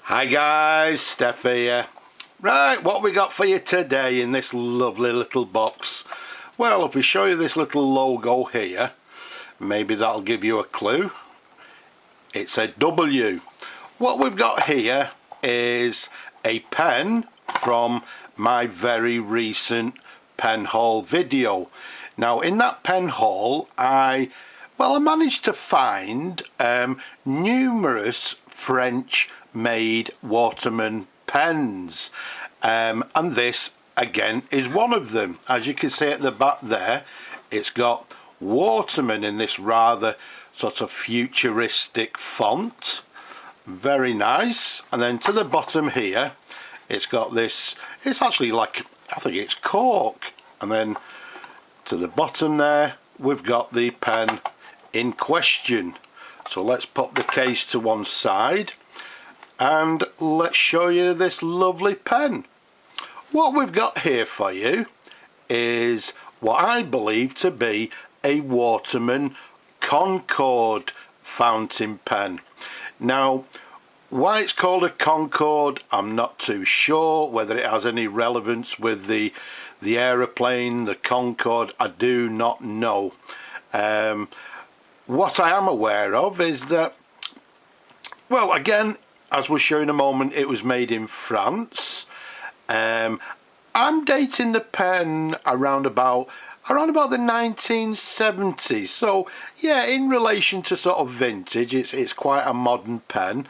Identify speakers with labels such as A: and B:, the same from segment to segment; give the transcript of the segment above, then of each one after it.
A: Hi guys, Steph here. Right, what we got for you today in this lovely little box? Well, if we show you this little logo here, maybe that'll give you a clue. It's a W. What we've got here is a pen from my very recent pen haul video. Now in that pen haul I managed to find numerous French made Waterman pens, and this again is one of them. As you can see at the back there, it's got Waterman in this rather sort of futuristic font, very nice. And then to the bottom here it's got this, it's actually like, I think it's cork, and then to the bottom there we've got the pen in question. So let's pop the case to one side and let's show you this lovely pen. What we've got here for you is what I believe to be a Waterman Concorde fountain pen. Now why it's called a Concorde I'm not too sure, whether it has any relevance with the aeroplane, the Concorde, I do not know. What I am aware of is that, well, again, as we'll show in a moment, it was made in France. I'm dating the pen around about the 1970s. So yeah, in relation to sort of vintage, it's quite a modern pen.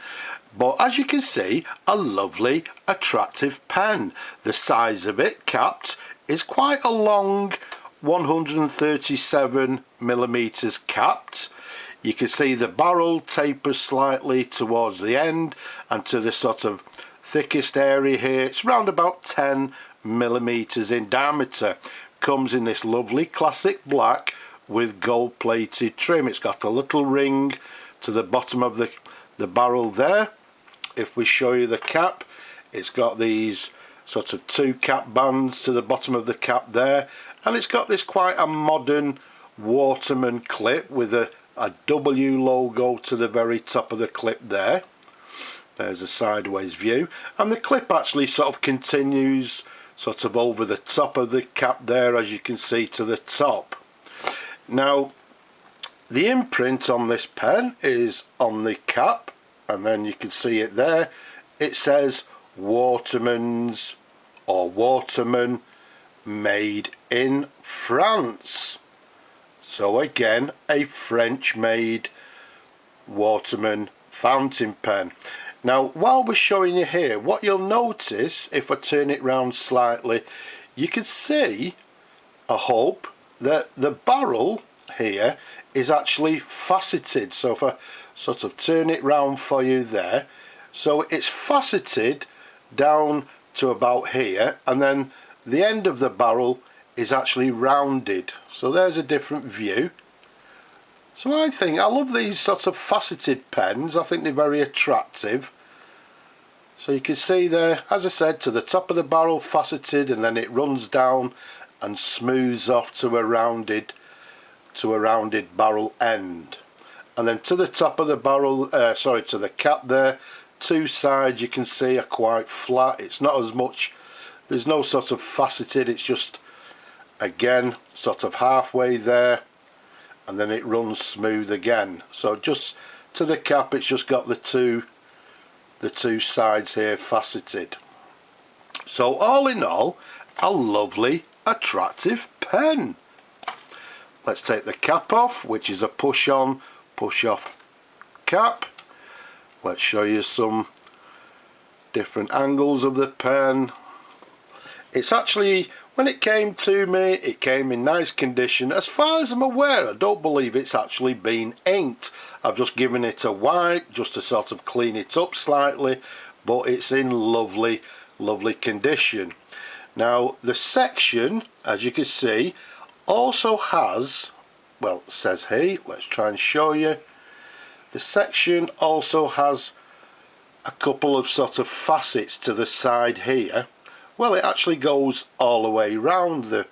A: But as you can see, a lovely, attractive pen. The size of it, capped, is quite a long 137mm capped. You can see the barrel tapers slightly towards the end, and to the sort of thickest area here it's around about 10mm in diameter. Comes in this lovely classic black with gold plated trim. It's got a little ring to the bottom of the barrel there. If we show you the cap, it's got these sort of two cap bands to the bottom of the cap there, and it's got this quite a modern Waterman clip with a W logo to the very top of the clip there. There's a sideways view, and the clip actually sort of continues sort of over the top of the cap there, as you can see, to the top. Now the imprint on this pen is on the cap, and then you can see it there. It says Waterman's or Waterman made in France. So again, a French made Waterman fountain pen. Now while we're showing you here, what you'll notice, if I turn it round slightly, you can see, I hope, that the barrel here is actually faceted. So if I sort of turn it round for you there, so it's faceted down to about here, and then the end of the barrel is actually rounded. So there's a different view. So I love these sort of faceted pens. I think they're very attractive. So you can see there, as I said, to the top of the barrel faceted, and then it runs down and smooths off to a rounded barrel end. And then to the top of the barrel, to the cap there, two sides you can see are quite flat. It's not as much, there's no sort of faceted, it's just again sort of halfway there, and then it runs smooth again. So just to the cap it's just got the two sides here faceted. So all in all, a lovely, attractive pen. Let's take the cap off, which is a push on, push off cap. Let's show you some different angles of the pen. It's actually, when it came to me, it came in nice condition. As far as I'm aware, I don't believe it's actually been inked. I've just given it a wipe just to sort of clean it up slightly, but it's in lovely, lovely condition. Now the section, as you can see, also has, well, it says here, let's try and show you. The section also has a couple of sort of facets to the side here. Well, it actually goes all the way round the,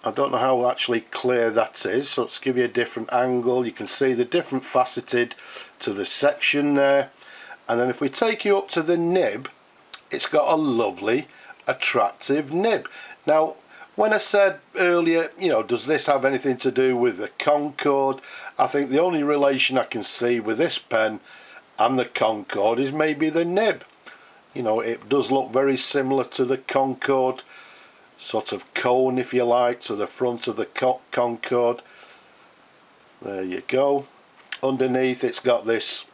A: I don't know how actually clear that is, so let's give you a different angle. You can see the different faceted to the section there, And then if we take you up to the nib, it's got a lovely, attractive nib. Now, when I said earlier, you know, does this have anything to do with the Concorde? I think the only relation I can see with this pen and the Concorde is maybe the nib. You know, it does look very similar to the Concorde, sort of cone, if you like, to the front of the Concorde. There you go. Underneath it's got this,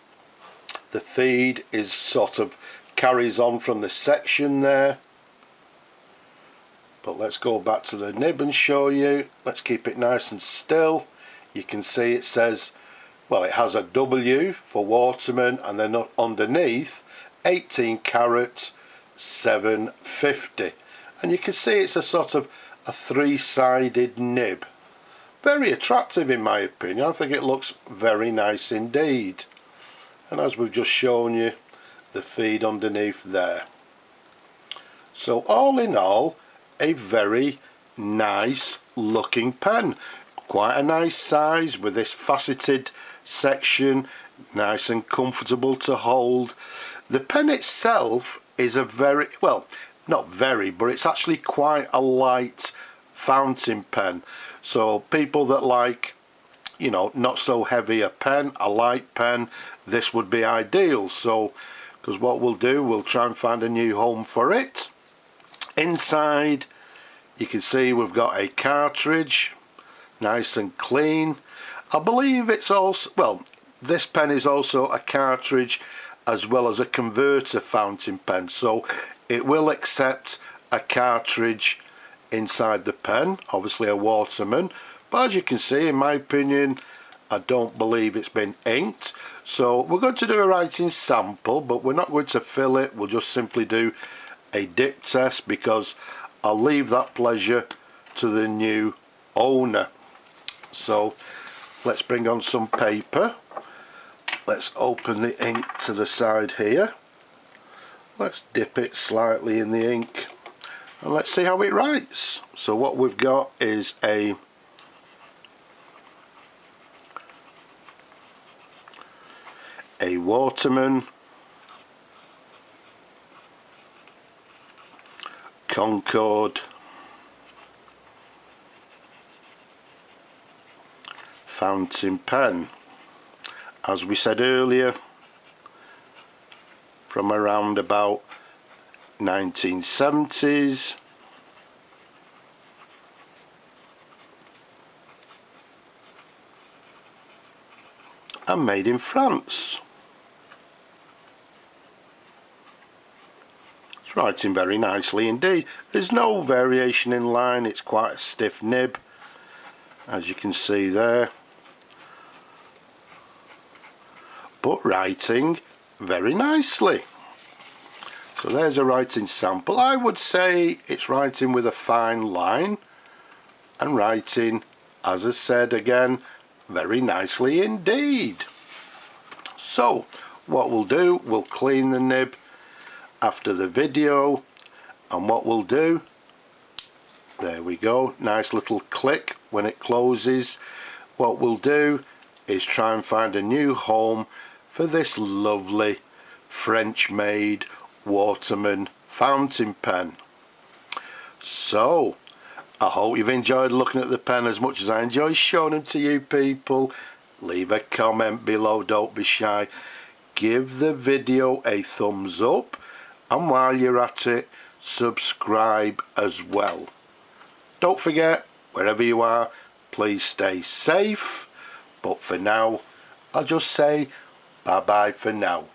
A: the feed is sort of carries on from the section there. But let's go back to the nib and show you. Let's keep it nice and still. You can see it says, well, it has a W for Waterman, and then underneath 18 karat 750, and you can see it's a sort of a three-sided nib. Very attractive in my opinion. I think it looks very nice indeed. And as we've just shown you, the feed underneath there. So all in all, a very nice looking pen. Quite a nice size with this faceted section, nice and comfortable to hold. The pen itself is a very, well, not very, but it's actually quite a light fountain pen. So people that like, you know, not so heavy a pen, a light pen, this would be ideal. So, because what we'll do, we'll try and find a new home for it. Inside, you can see we've got a cartridge, nice and clean. I believe it's also, well, this pen is also a cartridge as well as a converter fountain pen, so it will accept a cartridge inside the pen, obviously a Waterman, but as you can see, in my opinion, I don't believe it's been inked. So we're going to do a writing sample, but we're not going to fill it. We'll just simply do a dip test, because I'll leave that pleasure to the new owner. So let's bring on some paper. Let's open the ink to the side here. Let's dip it slightly in the ink and let's see how it writes. So what we've got is a Waterman Concorde fountain pen, as we said earlier, from around about 1970s, and made in France. It's writing very nicely indeed. There's no variation in line, it's quite a stiff nib, as you can see there, but writing very nicely. So there's a writing sample. I would say it's writing with a fine line and writing, as I said again, very nicely indeed. So what we'll do, we'll clean the nib after the video, and what we'll do, there we go, nice little click when it closes. What we'll do is try and find a new home for this lovely French made Waterman fountain pen. So I hope you've enjoyed looking at the pen as much as I enjoy showing them to you people. Leave a comment below, don't be shy. Give the video a thumbs up, and while you're at it, subscribe as well. Don't forget, wherever you are, please stay safe. But for now, I'll just say bye bye for now.